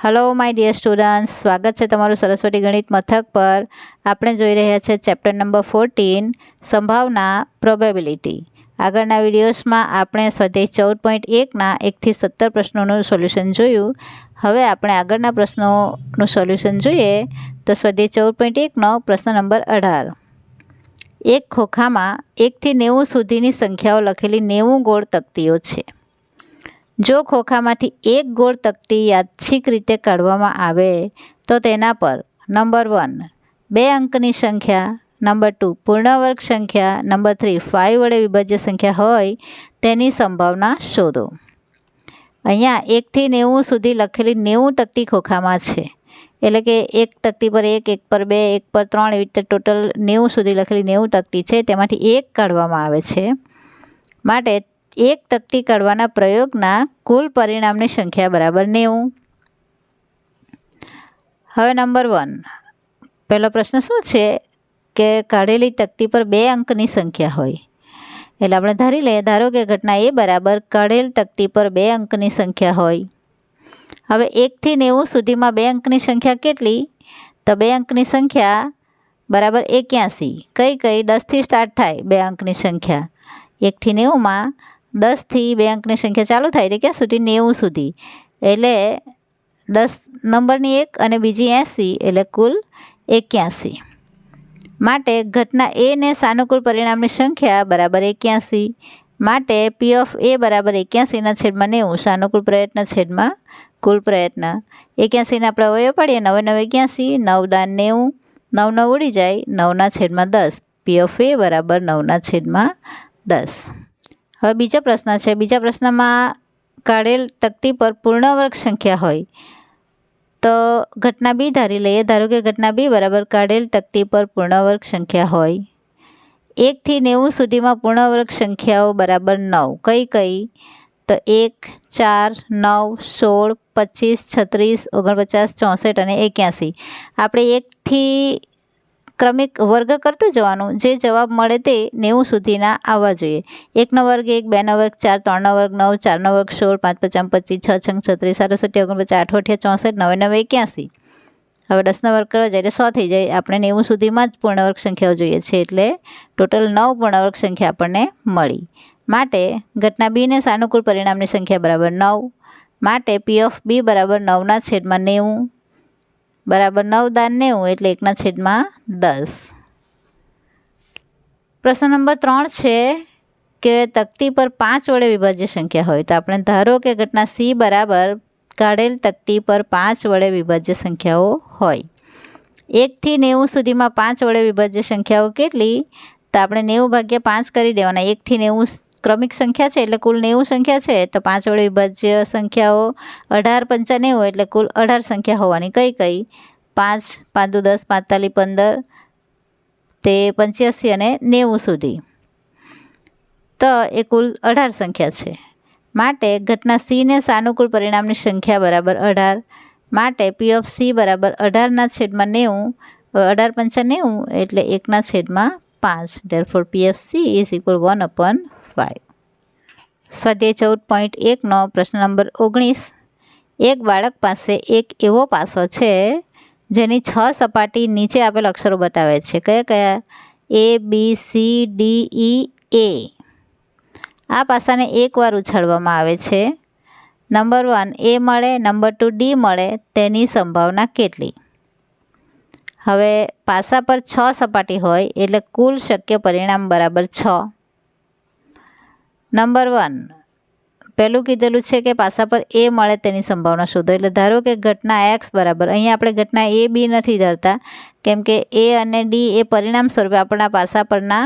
Hello my dear students, स्वागत है तमारू सरस्वती गणित मथक पर। आपणे जोई रह्या छे चेप्टर नंबर 14 संभावना प्रोबेबिलिटी। आगळना विडियोसमां आपणे स्वाध्याय 14.1 ना 1 થી 17 प्रश्नोनुं सोल्यूशन जोयुं। हवे आपणे आगळना प्रश्नोनुं सोल्यूशन जोईए तो स्वाध्याय 14.1 नो प्रश्न नंबर 18। एक खोखामां 1 થી 90 सुधीनी संख्याओ लखेली 90 गोળ तकतीओ छे। जो खोखामांथी एक गोળ तकती यादृच्छिक रीते काढवामां आवे तो तेना पर नंबर 1 2 अंकनी संख्या, नंबर 2 पूर्णवर्ग संख्या, नंबर 3 5 वडे विभाज्य संख्या होय तेनी संभावना शोधो। अहींया 1 થી 90 सुधी लखेली 90 तकती खोखामां छे, एटले के एक तकती पर 1, एक पर 2, एक पर 3 एवी रीते टोटल 90 सुधी लखेली 90 तकती छे, तेमांथी एक काढवामां आवे छे। माटे एक तकती काढवाना प्रयोगना कुल परिणामनी संख्या बराबर 90। हवे नंबर 1 पहलो प्रश्न शुं छे के काढेली तकती पर 2 अंकनी संख्या होय, एटले आपणे धारी लईए, धारो के घटना ए बराबर काढेल तकती पर 2 अंकनी संख्या होय। हवे 1 થી 90 सुधीमां 2 अंकनी संख्या केटली? तो 2 अंकनी संख्या बराबर 81। कई कई 10 थी स्टार्ट थाय 2 अंकनी संख्या। 1 થી 90 मां 10 थी 2 अंकनी संख्या चालू थाय एटले क्या सुधी 90 सुधी, एटले 10 नंबरनी 1 अने बीजी 80 एटले कुल 81। माटे घटना ए ने सानुकूल परिणामनी संख्या बराबर 81। माटे पी ऑफ ए बराबर 81 ना छेदमां 90, सानुकूल प्रयत्न छेदमां कुल प्रयत्न। 81 ने आपणे अवयव पाडीए, 9 9 81, 9 दान 90, 9 9 उड़ी जाय, 9 ना छेदमां 10। पी ऑफ ए बराबर 9 ना छेदमां 10। हवे बीजा प्रश्न छे, बीजा प्रश्नमां काढेल तकती पर पूर्णवर्ग संख्या होय तो घटना बी धारी लईए, धारो के घटना बी बराबर काढेल तकती पर पूर्णवर्ग संख्या होय। 1 થી 90 सुधीमां पूर्णवर्ग संख्याओ बराबर 9, कई कई? तो 1, 4, 9, 16, 25, 36, 49, 64 अने 81। आपणे 1 થી क्रमिक वर्ग करते जवानुं, जे जवाब मळे ते 90 सुधीना आववा जोईए। 1 नो वर्ग 1, 2 नो वर्ग 4, 3 नो वर्ग 9, 4 नो वर्ग 16, 5 5 25, 6 6 36, 7 7 49, 8 8 64, 9 9 81। हवे 10 नो वर्ग करवा जाए एटले 100 थई जाए। आपणे 90 सुधीमां ज पूर्णवर्ग संख्याओ जोईए छे एटले टोटल 9 पूर्णवर्ग संख्या आपणने मळी। माटे घटना बी ने सानुकूल परिणामनी संख्या बराबर 9। माटे पी ऑफ बी बराबर 9 ना छेदमां 90 बराबर 9 दान 90 एटले 1 ना छेदमां 10। प्रश्न नंबर 3 छे के तकती पर 5 वडे विभाज्य संख्या होय तो आपणे धारो के घटना सी बराबर काढेल तकती पर 5 वडे विभाज्य संख्याओ होय। 1 થી 90 सुधीमां 5 वडे विभाज्य संख्याओ केटली? तो आपणे 90 भाग्या 5 करी देवाना। 1 થી 90 क्रमिक संख्या है एटले कुल 90 संख्या है, तो 5 वडे विभाज्य संख्याओ 18 पंचा 90 एटले कुल 18 संख्या होवानी। कई कई? 5 5 दू 10, 5 ताली 15 ते 85 अने 90 सुधी, तो ए कुल 18 संख्या है। माटे घटना सी ने सानुकूल परिणामनी संख्या बराबर 18। माटे पी ऑफ सी बराबर 18 ना छेदमां 90, 18 पंचा 90 एटले 1 ना छेदमां 5। Therefore P of C is equal 1/5। स्वाध्याय 14.1 नो प्रश्न नंबर 19। एक बाळक पासे एक एवो पासो छे जेनी 6 सपाटी नीचे आपेल अक्षरो बतावे छे। कया कया? A B C D E ए। आ पासाने एक वार उछाळवामां आवे छे। नंबर 1 ए मळे, नंबर 2 डी मळे तेनी संभावना केटली? हवे पासा पर 6 सपाटी होय एटले कुल शक्य परिणाम बराबर 6। नंबर 1 पहलू कीधेलुं छे के पासा पर ए मळे तेनी संभावना शोधो, एटले धारो के घटना एक्स बराबर, अहीं आपणे घटना ए बी नथी धरता केम के ए अने डी ए परिणाम स्वरूपे आपणा पासा परना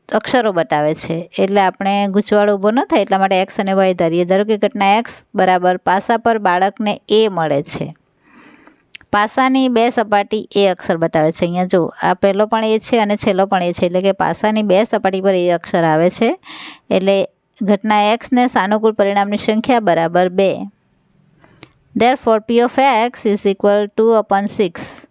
अक्षरो बतावे छे, एटले आपणे गूंचवाड़ो ऊभो न थाय एटला माटे एक्स अने वाय धारीए। धारो के घटना एक्स बराबर पासा पर बाळकने ए मळे छे। पासानी 2 सपाटी ए अक्षर बतावे छे। अहींया जो आ पहलो पण ए छे अने छेल्लो पण ए छे, एटले के पासानी 2 सपाटी पर ए अक्षर आवे छे, एटले घटना एक्स ने सानुकूल परिणामनी संख्या बराबर 2। Therefore P of x is equal 2/6।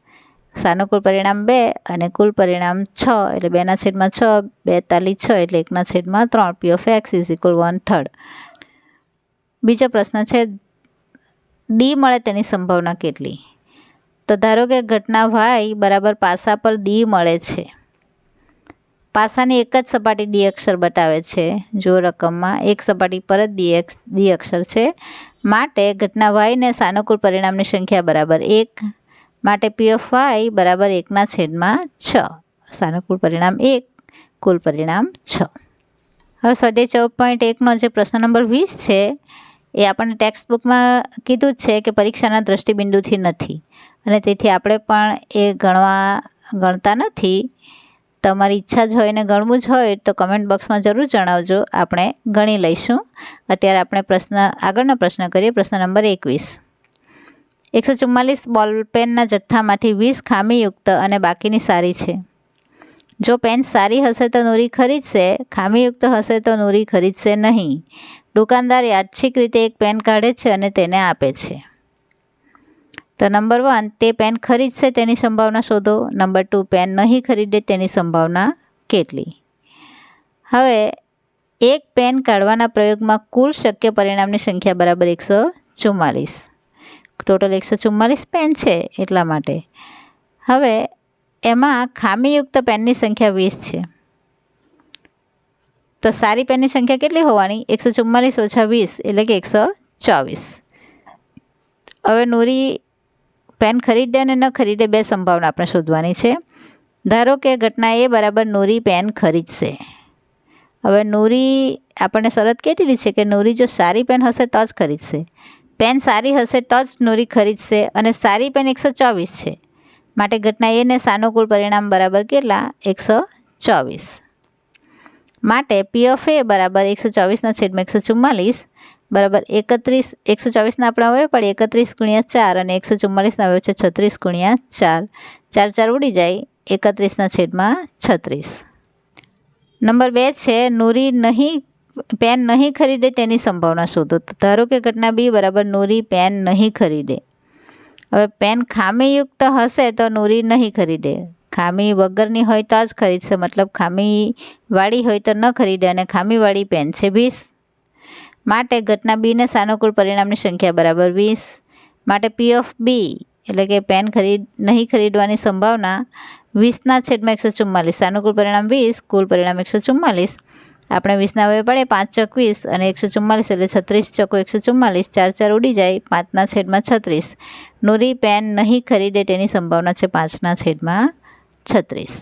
सानुकूल परिणाम 2 अने कुल परिणाम 6 एटले 2 ना छेदमां 6, 2 ताली 6 एटले 1 ना छेदमां 3। P of x is equal 1/3। बीजो प्रश्न छे ડી મળે તેની સંભાવના કેટલી? તો ધારો કે ઘટના વાય બરાબર પાસા પર ડી મળે છે. પાસાની એક જ સપાટી ડી અક્ષર બતાવે છે. જો રકમમાં એક સપાટી પર જ ડી અક્ષર છે. માટે ઘટના વાયને સાનુકૂળ પરિણામની સંખ્યા બરાબર 1. માટે પી ઓફ વાય બરાબર 1/6. સાનુકૂળ પરિણામ 1, કુલ પરિણામ 6. હવે સ્વાધ્યાય 14.1નો જે પ્રશ્ન નંબર 20 છે એ આપણને ટેક્સ્ટ બુકમાં કીધું જ છે કે પરીક્ષાના દ્રષ્ટિબિંદુથી નથી અને તેથી આપણે પણ એ ગણતા નથી. તમારી ઈચ્છા જ હોય ને ગણવું જ હોય તો કમેન્ટ બોક્સમાં જરૂર જણાવજો, આપણે ગણી લઈશું. અત્યારે આપણે આગળનો પ્રશ્ન કરીએ. પ્રશ્ન નંબર 21. 144 બોલપેનના જથ્થામાંથી 20 ખામીયુક્ત અને બાકીની સારી છે. જો પેન સારી હશે તો નૂરી ખરીદશે, ખામીયુક્ત હશે તો નૂરી ખરીદશે નહીં. દુકાનદાર યાદચ્છિક રીતે એક પેન કાઢે છે અને તેને આપે છે. તો નંબર 1, તે પેન ખરીદશે તેની સંભાવના શોધો. નંબર 2, પેન નહીં ખરીદે તેની સંભાવના કેટલી? હવે એક પેન કાઢવાના પ્રયોગમાં કુલ શક્ય પરિણામની સંખ્યા બરાબર 144. ટોટલ 144 પેન છે એટલા માટે. હવે એમાં ખામીયુક્ત પેનની સંખ્યા 20 છે. તો સારી પેનની સંખ્યા કેટલી હોવાની? 144 ઓછા 20 એટલે કે 124. હવે નૂરી પેન ખરીદે અને ન ખરીદે બે સંભાવના આપણે શોધવાની છે. ધારો કે ઘટના એ બરાબર નૂરી પેન ખરીદશે. હવે નૂરી આપણને શરત કેટલી છે કે નૂરી જો સારી પેન હશે તો જ ખરીદશે. પેન સારી હશે તો જ નૂરી ખરીદશે અને સારી પેન 124 છે. માટે ઘટના એને સાનુકૂળ પરિણામ બરાબર કેટલા? 124. માટે પી ઓફ એ બરાબર 124/144 બરાબર 31. 124ના આપણે હવે પડે 31 × 4 અને 144ના હવે છે 36 × 4. 4 4 ઉડી જાય, 31/36. નંબર 2 છે નૂરી પેન નહીં ખરીદે તેની સંભાવના શોધો. ધારો કે ઘટના બી બરાબર નૂરી પેન નહીં ખરીદે. હવે પેન ખામીયુક્ત હશે તો નૂરી નહીં ખરીદે. ખામી વગરની હોય તો જ ખરીદશે, મતલબ ખામીવાળી હોય તો ન ખરીદે અને ખામીવાળી પેન છે 20. માટે ઘટના બીને સાનુકૂળ પરિણામની સંખ્યા બરાબર 20. માટે પી ઓફ બી એટલે કે પેન નહીં ખરીદવાની સંભાવના 20/144. સાનુકૂળ પરિણામ 20, કુલ પરિણામ 144. આપણે 20ના હવે પડે 5 ચોક 20 અને 144 એટલે 36 ચોકો 144. 4 4 ઉડી જાય, 5/36. નૂરી પેન નહીં ખરીદે તેની સંભાવના છે 5/36.